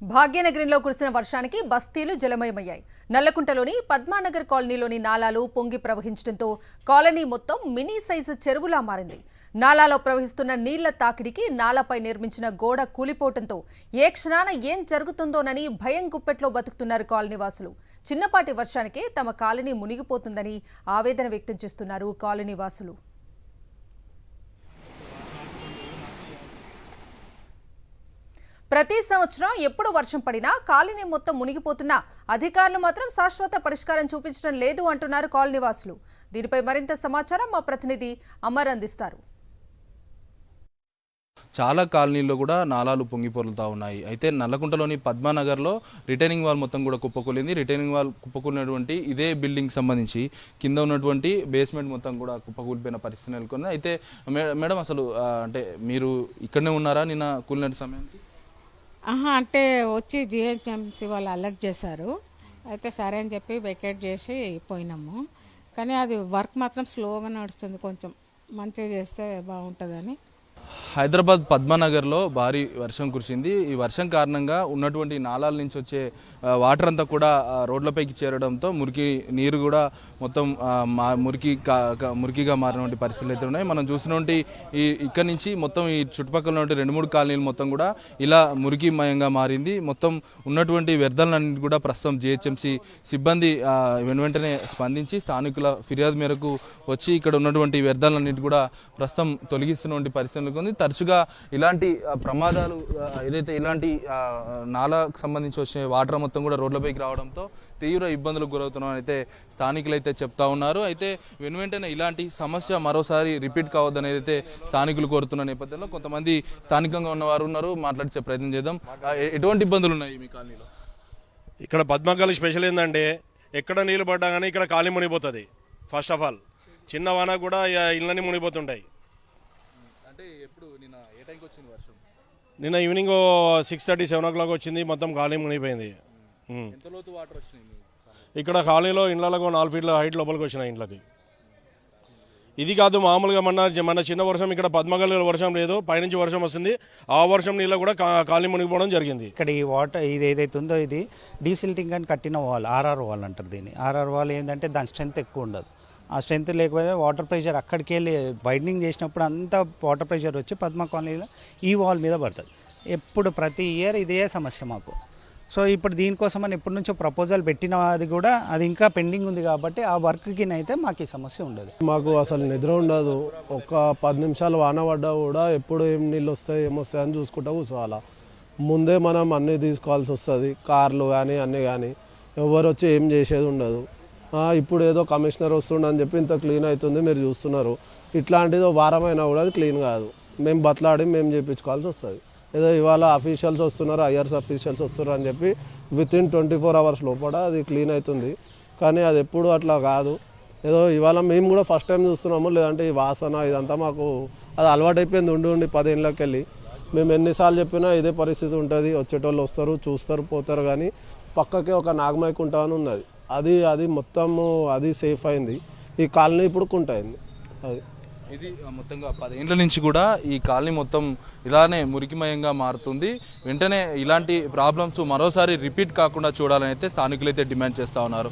భాగ్యనగరంలో కురిసిన వర్షానికి బస్తీలు జలమయమయ్యాయి. నల్లకుంటలోని పద్మానగర్ కాలనీలోని నాలాలు పొంగి ప్రవహించడంతో కాలనీ మొత్తం మినీ సైజు చెరువులా మారింది. నాలాలో ప్రవహిస్తున్న నీళ్ల తాకిడికి నాలాపై నిర్మించిన గోడ కూలిపోవడంతో ఏ క్షణాన ఏం జరుగుతుందోనని భయం గుప్పెట్లో బతుకుతున్నారు కాలనీవాసులు. చిన్నపాటి వర్షానికే తమ కాలనీ మునిగిపోతుందని ఆవేదన వ్యక్తం చేస్తున్నారు కాలనీవాసులు. ప్రతి సంవత్సరం ఎప్పుడు వర్షం పడినా కాలనీ మొత్తం మునిగిపోతున్నా అధికారులు మాత్రం శాశ్వత పరిష్కారం చూపించడం లేదు అంటున్నారు కాలనీవాసులు. దీనిపై మరింత సమాచారం మా ప్రతినిధి అమర్ అందిస్తారు. చాలా కాలనీల్లో కూడా నాలాలు పొంగిపొరులుతూ ఉన్నాయి. అయితే నల్లకుంటలోని పద్మానగర్లో రిటైనింగ్ వాల్ మొత్తం కూడా కుప్పకూలింది. రిటైనింగ్ వాల్ కుప్పకూలినటువంటి ఇదే బిల్డింగ్ సంబంధించి కింద ఉన్నటువంటి బేస్మెంట్ మొత్తం కూడా కుప్పకూలిపోయిన పరిస్థితి నెలకొంది. అయితే మేడం, అసలు అంటే మీరు ఇక్కడనే ఉన్నారా నిన్న కూలిన సమయానికి? అంటే వచ్చి జిహెచ్ఎంసీ వాళ్ళు అలర్ట్ చేశారు. అయితే సరే అని చెప్పి వెకేట్ చేసి పోయినాము. కానీ అది వర్క్ మాత్రం స్లోగా నడుస్తుంది. కొంచెం మంచిగా చేస్తే బాగుంటుందని. హైదరాబాద్ పద్మానగర్లో భారీ వర్షం కురిసింది. ఈ వర్షం కారణంగా ఉన్నటువంటి నాలాల నుంచి వచ్చే వాటర్ అంతా కూడా రోడ్లపైకి చేరడంతో మురికి నీరు కూడా మొత్తం మురికిగా మారినటువంటి పరిస్థితులు అయితే ఉన్నాయి. మనం చూసినటువంటి ఇక్కడ నుంచి మొత్తం ఈ చుట్టుపక్కల ఉన్నటువంటి 2-3 కాలనీలు మొత్తం కూడా ఇలా మురికిమయంగా మారింది. మొత్తం ఉన్నటువంటి వ్యర్థాలన్నింటి కూడా ప్రస్తుతం జిహెచ్ఎంసీ సిబ్బంది వెంటనే స్పందించి స్థానికుల ఫిర్యాదు మేరకు వచ్చి ఇక్కడ ఉన్నటువంటి వ్యర్థాలన్నింటి కూడా ప్రస్తుతం తొలగిస్తున్నటువంటి పరిస్థితులు ఉంది. తరచుగా ఇలాంటి ప్రమాదాలు ఏదైతే ఇలాంటి నాలాకు సంబంధించి వచ్చే వాటర్ మొత్తం కూడా రోడ్లపైకి రావడంతో తీవ్ర ఇబ్బందులకు గురవుతున్నామని అయితే స్థానికులు అయితే చెప్తా ఉన్నారు. అయితే వెంటనే ఇలాంటి సమస్య మరోసారి రిపీట్ కావద్దని అయితే స్థానికులు కోరుతున్న నేపథ్యంలో కొంతమంది స్థానికంగా ఉన్నవారు ఉన్నారు, మాట్లాడే ప్రయత్నం చేద్దాం. ఎటువంటి ఇబ్బందులు ఉన్నాయి మీ కాలనీలో? ఇక్కడ పద్మకాలి స్పెషల్ ఏంటంటే ఎక్కడ నీళ్ళు పడ్డా కానీ ఇక్కడ కాలనీ మునిగిపోతుంది. ఫస్ట్ ఆఫ్ ఆల్ చిన్న వాన కూడా ఇళ్ళని మునిగిపోతుంటాయి. నిన్న ఈవినింగ్ 6:30, 7 o'clock వచ్చింది. మొత్తం కాలనీ మునిగిపోయింది. ఇక్కడ కాలనీలో ఇండ్లకు 4 feet హైట్ లోపలికి వచ్చినాయి ఇంట్లోకి. ఇది కాదు మామూలుగా మన చిన్న వర్షం ఇక్కడ పద్మగల్లో వర్షం లేదు, పైనుంచి వర్షం వస్తుంది. ఆ వర్షం నీళ్ళు కూడా కాలనీ మునిగిపోవడం జరిగింది. ఇక్కడ ఈ వాటర్ ఇది ఏదైతే ఉందో ఇది డీసిల్టింగ్ అని కట్టిన వాల్, ఆర్ఆర్ వాల్ అంటారు దీన్ని. ఆర్ఆర్ వాల్ ఏంటంటే దాని స్ట్రెంత్ ఎక్కువ ఉండదు. ఆ స్ట్రెంత్ లేకపోతే వాటర్ ప్రెషర్ అక్కడికి వెళ్ళి వైడనింగ్ చేసినప్పుడు అంతా వాటర్ ప్రెషర్ వచ్చి పద్మ కాలనీలో ఈ వాల్ మీద పడుతుంది. ఎప్పుడు ప్రతి ఇయర్ ఇదే సమస్య మాకు. సో ఇప్పుడు దీనికోసమని ఎప్పటి నుంచో ప్రపోజల్ పెట్టిన అది కూడా అది ఇంకా పెండింగ్ ఉంది కాబట్టి ఆ వర్క్కి అయితే మాకు ఈ సమస్య ఉండదు. మాకు అసలు నిద్ర ఉండదు. ఒక 10 నిమిషాలు వాన పడ్డా కూడా ఎప్పుడు ఏం నీళ్ళు వస్తాయి ఏమొస్తాయి అని చూసుకుంటూ కూర్చోవాలా. ముందే మనం అన్నీ తీసుకోవాల్సి వస్తుంది, కార్లు కానీ అన్నీ కానీ. ఎవరు వచ్చి ఏం చేసేది ఉండదు. ఇప్పుడు ఏదో కమిషనర్ వస్తుండని చెప్పి ఇంత క్లీన్ అవుతుంది మీరు చూస్తున్నారు. ఇట్లాంటిది వారమైనా కూడా అది క్లీన్ కాదు. మేము బతలాడి మేము చేయించుకోవాల్సి వస్తుంది. ఏదో ఇవాళ అఫీషియల్స్ వస్తున్నారు, ఐఆర్ఎస్ అఫీషియల్స్ వస్తున్నారు అని చెప్పి వితిన్ 24 hours లోపల అది క్లీన్ అవుతుంది. కానీ అది ఎప్పుడు అట్లా కాదు. ఏదో ఇవాళ మేము కూడా ఫస్ట్ టైం చూస్తున్నాము. లేదంటే ఈ వాసన ఇదంతా మాకు అది అలవాటు అయిపోయింది. ఉండి 10 ఏళ్ళకి వెళ్ళి మేము ఎన్నిసార్లు చెప్పినా ఇదే పరిస్థితి ఉంటుంది. వచ్చేటోళ్ళు వస్తారు, చూస్తారు, పోతారు. కానీ పక్కకే ఒక నాగమైకుంట అని ఉన్నది. అది మొత్తము అది సేఫ్ అయింది. ఈ కాలనీ ఇప్పుడు కుంటైంది. అది ఇది మొత్తంగా 10 ఏళ్ల నుంచి కూడా ఈ కాలనీ మొత్తం ఇలానే మురికిమయంగా మారుతుంది. వెంటనే ఇలాంటి ప్రాబ్లమ్స్ మరోసారి రిపీట్ కాకుండా చూడాలని అయితే స్థానికులు అయితే డిమాండ్ చేస్తూ ఉన్నారు.